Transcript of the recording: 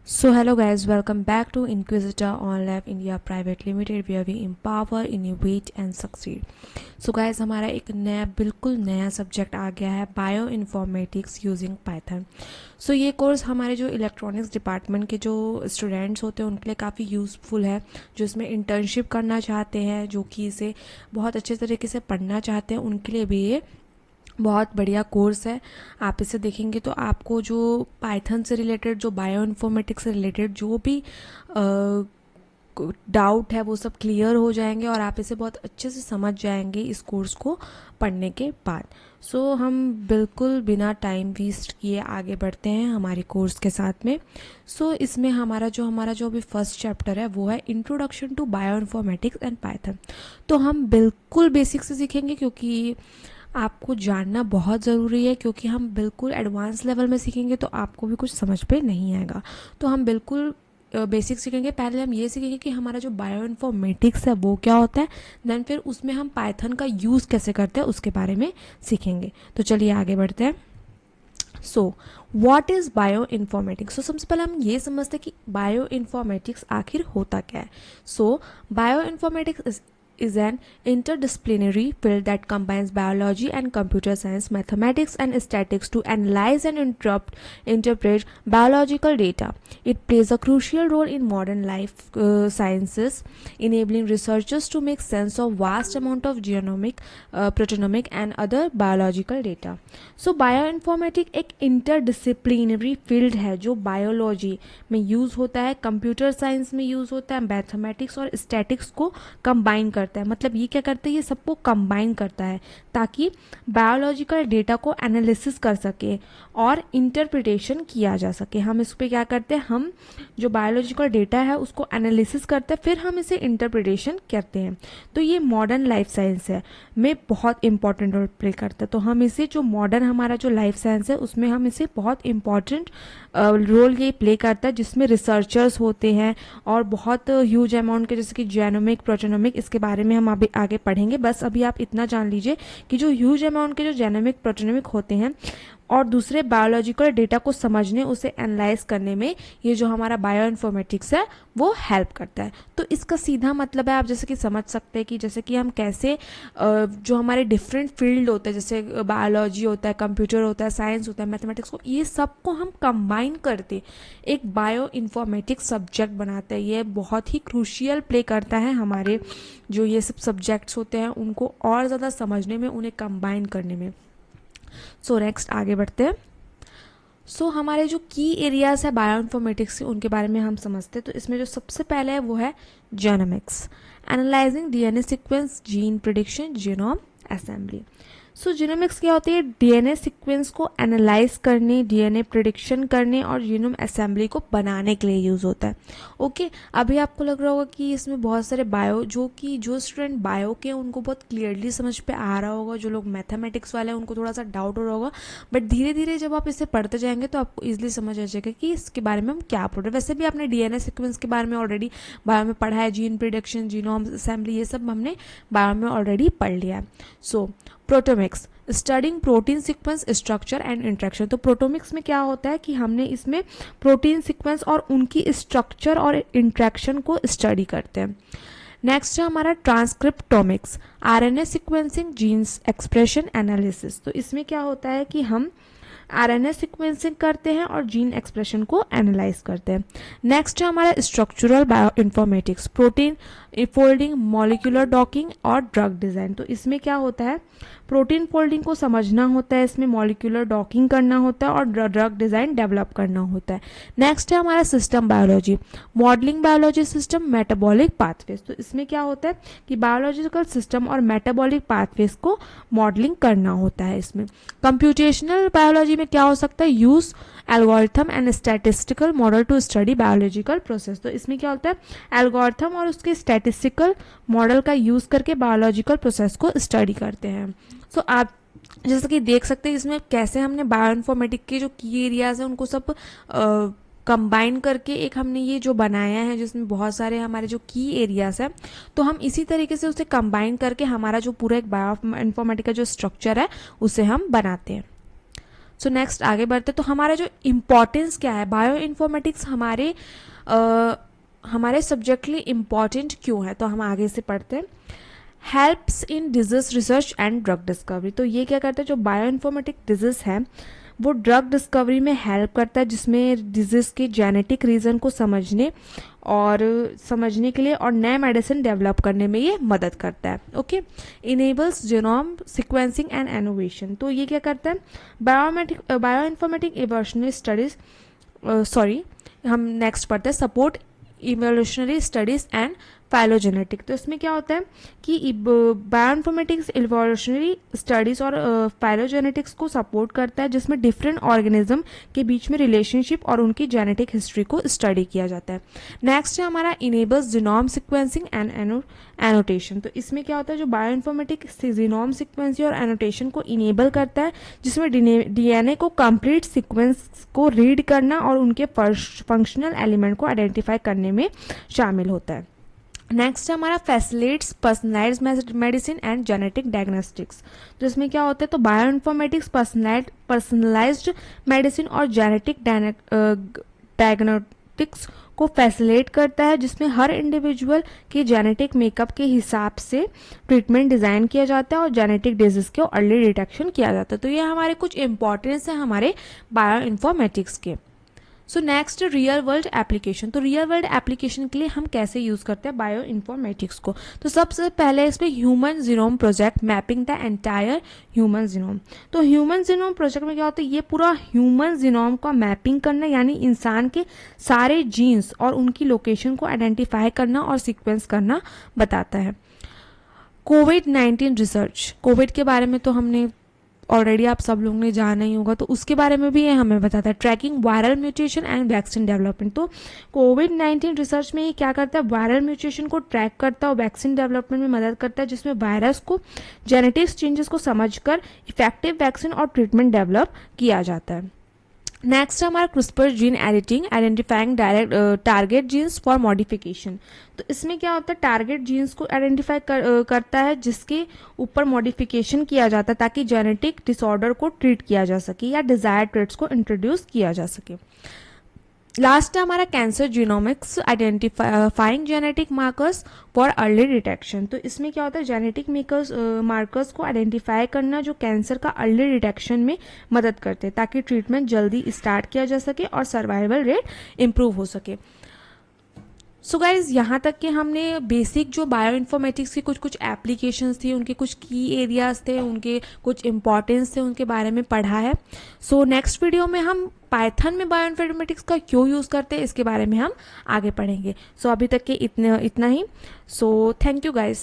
So hello guys, welcome back to Inquisitor On Lab India Private Limited where we empower, innovate and succeed. So guys, हमारा एक नया बिल्कुल नया subject आ गया है बायो इन्फॉर्मेटिक्स यूजिंग पाइथन. सो ये course हमारे जो इलेक्ट्रॉनिक्स डिपार्टमेंट के जो स्टूडेंट्स होते हैं उनके लिए काफ़ी यूज़फुल है, जो इसमें इंटर्नशिप करना चाहते हैं, जो कि इसे बहुत अच्छे तरीके से पढ़ना चाहते हैं, उनके लिए भी ये बहुत बढ़िया कोर्स है. आप इसे देखेंगे तो आपको जो पाइथन से रिलेटेड, जो बायो इन्फॉर्मेटिक्स से रिलेटेड जो भी डाउट है वो सब क्लियर हो जाएंगे और आप इसे बहुत अच्छे से समझ जाएंगे इस कोर्स को पढ़ने के बाद. सो हम बिल्कुल बिना टाइम वेस्ट किए आगे बढ़ते हैं हमारे कोर्स के साथ में. इसमें हमारा जो अभी फर्स्ट चैप्टर है वो है introduction to bioinformatics and Python. तो हम बिल्कुल बेसिक से सीखेंगे क्योंकि आपको जानना बहुत ज़रूरी है, क्योंकि हम बिल्कुल एडवांस लेवल में सीखेंगे तो आपको भी कुछ समझ पे नहीं आएगा. तो हम बिल्कुल बेसिक सीखेंगे. पहले हम ये सीखेंगे कि हमारा जो बायो इन्फॉर्मेटिक्स है वो क्या होता है, देन फिर उसमें हम पाइथन का यूज़ कैसे करते हैं उसके बारे में सीखेंगे. तो चलिए आगे बढ़ते हैं. What is bio informatics. सबसे पहले हम ये समझते हैं कि बायो इन्फॉर्मेटिक्स आखिर होता क्या है. Bio informatics is an interdisciplinary field that combines biology and computer science, mathematics and statistics to analyze and interpret biological data. It plays a crucial role in modern life sciences, enabling researchers to make sense of vast amount of genomic, proteomic and other biological data. Bioinformatics एक interdisciplinary field है जो biology में use होता है, computer science में use होता है, mathematics और स्टैटिक्स को कंबाइन करता है. मतलब ये क्या करता है, ये सबको कंबाइन करता है ताकि बायोलॉजिकल डेटा को एनालिसिस कर सके और इंटरप्रिटेशन किया जा सके. हम इस पर क्या करते हैं, हम जो बायोलॉजिकल डेटा है उसको एनालिसिस करते हैं, फिर हम इसे इंटरप्रिटेशन करते हैं. तो ये मॉडर्न लाइफ साइंस है में बहुत इंपॉर्टेंट रोल प्ले करता है. तो हम इसे जो मॉडर्न हमारा जो लाइफ साइंस है उसमें हम इसे बहुत इंपॉर्टेंट रोल ये प्ले करता है, जिसमें रिसर्चर्स होते हैं और बहुत ह्यूज अमाउंट के, जैसे कि जेनोमिक, प्रोटेनोमिक, इसके बारे में हम अभी आगे पढ़ेंगे. बस अभी आप इतना जान लीजिए कि जो ह्यूज अमाउंट के जो जेनोमिक, प्रोटेनोमिक होते हैं और दूसरे बायोलॉजिकल डेटा को समझने, उसे एनालाइज करने में ये जो हमारा बायो इन्फॉर्मेटिक्स है वो हेल्प करता है. तो इसका सीधा मतलब है, आप जैसे कि समझ सकते हैं कि जैसे कि हम कैसे जो हमारे डिफरेंट फील्ड होते हैं, जैसे बायोलॉजी होता है, कंप्यूटर होता है, साइंस होता है, मैथमेटिक्स को, ये सबको हम कंबाइन करते एक बायो इन्फॉर्मेटिक्स सब्जेक्ट बनाते हैं. ये बहुत ही क्रूशियल प्ले करता है हमारे जो ये सब सब्जेक्ट्स होते हैं उनको और ज़्यादा समझने में, उन्हें कंबाइन करने में. नेक्स्ट आगे बढ़ते हैं. हमारे जो की एरियाज है बायो इन्फॉर्मेटिक्स के, उनके बारे में हम समझते हैं. तो इसमें जो सबसे पहले है वो है genomics, analysing DNA sequence, gene prediction, genome assembly. Genomics क्या होती है, डीएनए सीक्वेंस को एनालाइज करने, डीएनए प्रिडिक्शन करने और जीनोम असेंबली को बनाने के लिए यूज़ होता है. ओके, अभी आपको लग रहा होगा कि इसमें बहुत सारे बायो, जो स्टूडेंट बायो के उनको बहुत क्लियरली समझ पे आ रहा होगा, जो लोग मैथमेटिक्स वाले हैं उनको थोड़ा सा डाउट हो रहा होगा, बट धीरे धीरे जब आप इसे पढ़ते जाएंगे तो आपको ईजिली समझ आ जाएगा कि इसके बारे में हम क्या पढ़ रहे हैं. वैसे भी आपने डीएनए सीक्वेंस के बारे में ऑलरेडी बायो में पढ़ा है, जीन प्रिडिक्शन, जीनोम असेंबली, ये सब हमने बायो में ऑलरेडी पढ़ लिया है. Proteomics, studying protein sequence, structure and interaction. तो प्रोटोमिक्स में क्या होता है कि हमने इसमें प्रोटीन सीक्वेंस और उनकी स्ट्रक्चर और इंट्रैक्शन को स्टडी करते हैं. नेक्स्ट है हमारा transcriptomics, RNA sequencing, genes expression analysis. तो इसमें क्या होता है कि हम आरएनए सीक्वेंसिंग करते हैं और जीन एक्सप्रेशन को एनालाइज करते हैं. नेक्स्ट है हमारा structural bio informatics, protein folding, molecular docking और ड्रग डिज़ाइन. तो इसमें क्या होता है, प्रोटीन फोल्डिंग को समझना होता है, इसमें मॉलिक्यूलर डॉकिंग करना होता है और ड्रग डिज़ाइन डेवलप करना होता है. नेक्स्ट है हमारा system biology, modelling biology system, metabolic pathways. तो इसमें क्या होता है कि बायोलॉजिकल सिस्टम और मेटाबॉलिक पाथवेज को मॉडलिंग करना होता है. इसमें कंप्यूटेशनल बायोलॉजी में क्या हो सकता है, use algorithm and statistical model to study biological process. तो इसमें क्या होता है, एल्गोरिथम और उसके स्टैटिस्टिकल मॉडल का यूज करके बायोलॉजिकल प्रोसेस को स्टडी करते हैं. आप जैसे कि देख सकते हैं इसमें कैसे हमने बायो इन्फॉर्मेटिक के जो की एरियाज हैं उनको सब कंबाइन करके एक हमने ये जो बनाया है, जिसमें बहुत सारे हमारे जो की एरियाज हैं, तो हम इसी तरीके से उसे कंबाइन करके हमारा जो पूरा एक बायो इन्फॉर्मेटिक का जो स्ट्रक्चर है उसे हम बनाते हैं. सो नेक्स्ट आगे बढ़ते, तो हमारा जो इम्पोर्टेंस क्या है, बायो इन्फॉर्मेटिक्स हमारे सब्जेक्ट के लिए इम्पॉर्टेंट क्यों है, तो हम आगे से पढ़ते हैं। Helps in disease research and drug discovery, तो ये क्या करता है, जो बायो इन्फॉर्मेटिक डिजीज है वो ड्रग डिस्कवरी में हेल्प करता है, जिसमें डिजीज के जेनेटिक रीज़न को समझने के लिए और नए मेडिसिन डेवलप करने में ये मदद करता है। Okay, enables genome sequencing and innovation, तो ये क्या करता है, बायो इन्फॉर्मेटिक इवोल्यूशनरी स्टडीज हम नेक्स्ट पढ़ते हैं, support evolutionary studies and phylogenetic, तो इसमें क्या होता है कि बायोइन्फॉर्मेटिक्स इवोल्यूशनरी स्टडीज और फाइलोजेनेटिक्स को सपोर्ट करता है, जिसमें डिफरेंट ऑर्गेनिज्म के बीच में रिलेशनशिप और उनकी जेनेटिक हिस्ट्री को स्टडी किया जाता है। नेक्स्ट है हमारा enables genome sequencing and annotation, तो इसमें क्या होता है, जो बायोइन्फॉर्मेटिक्स जीनोम सीक्वेंसिंग और एनोटेशन को इनेबल करता है, जिसमें डीएनए को कंप्लीट सीक्वेंस को रीड करना और उनके फंक्शनल एलिमेंट को आइडेंटिफाई करने में शामिल होता है। नेक्स्ट है हमारा facilitates personalised medicine and genetic diagnostics, तो इसमें क्या होता है, तो बायो इन्फॉर्मेटिक्स पर्सनलाइज्ड मेडिसिन और जेनेटिक डायग्नोस्टिक्स को फैसिलिटेट करता है, जिसमें हर इंडिविजुअल के जेनेटिक मेकअप के हिसाब से ट्रीटमेंट डिज़ाइन किया जाता है और जेनेटिक डिजीज के अर्ली डिटेक्शन किया जाता है। तो ये हमारे कुछ इंपॉर्टेंस है हमारे बायो इन्फॉर्मेटिक्स के। So next real world application, तो रियल वर्ल्ड एप्लीकेशन के लिए हम कैसे यूज़ करते हैं बायो इन्फॉर्मेटिक्स को, तो सबसे पहले इसमें human genome project mapping the entire human genome, तो ह्यूमन जीनोम प्रोजेक्ट में क्या होता है, ये पूरा ह्यूमन जीनोम का मैपिंग करना, यानी इंसान के सारे जीन्स और उनकी लोकेशन को आइडेंटिफाई करना और सीक्वेंस करना बताता है। कोविड-19 रिसर्च, कोविड के बारे में तो हमने ऑलरेडी आप सब लोगों ने जाना ही होगा, तो उसके बारे में भी ये हमें बताता है। Tracking viral mutation and vaccine development, तो कोविड-19 रिसर्च में ये क्या करता है, वायरल म्यूटेशन को ट्रैक करता है और वैक्सीन डेवलपमेंट में मदद करता है, जिसमें वायरस को जेनेटिक्स चेंजेस को समझकर इफेक्टिव वैक्सीन और ट्रीटमेंट डेवलप किया जाता है। नेक्स्ट हमारा CRISPR gene editing, identifying target genes for modification, तो इसमें क्या होता है, टारगेट जीन्स को आइडेंटिफाई करता है जिसके ऊपर मॉडिफिकेशन किया जाता है, ताकि जेनेटिक डिसऑर्डर को ट्रीट किया जा सके या डिजायर्ड ट्रेट्स को इंट्रोड्यूस किया जा सके। लास्ट है हमारा cancer genomics, identifying genetic markers for early detection, तो इसमें क्या होता है, जेनेटिक मार्कर्स को आइडेंटिफाई करना जो कैंसर का अर्ली डिटेक्शन में मदद करते हैं, ताकि ट्रीटमेंट जल्दी स्टार्ट किया जा सके और सर्वाइवल रेट इम्प्रूव हो सके। सो गाइज, यहाँ तक कि हमने बेसिक जो बायो इन्फॉर्मेटिक्स की कुछ कुछ एप्लीकेशंस थी, उनके कुछ की एरियाज थे, उनके कुछ इंपॉर्टेंस थे, उनके बारे में पढ़ा है। सो नेक्स्ट वीडियो में हम पाइथन में बायो इन्फॉर्मेटिक्स का क्यों यूज़ करते हैं इसके बारे में हम आगे पढ़ेंगे। सो अभी तक के इतना ही। So thank you guys.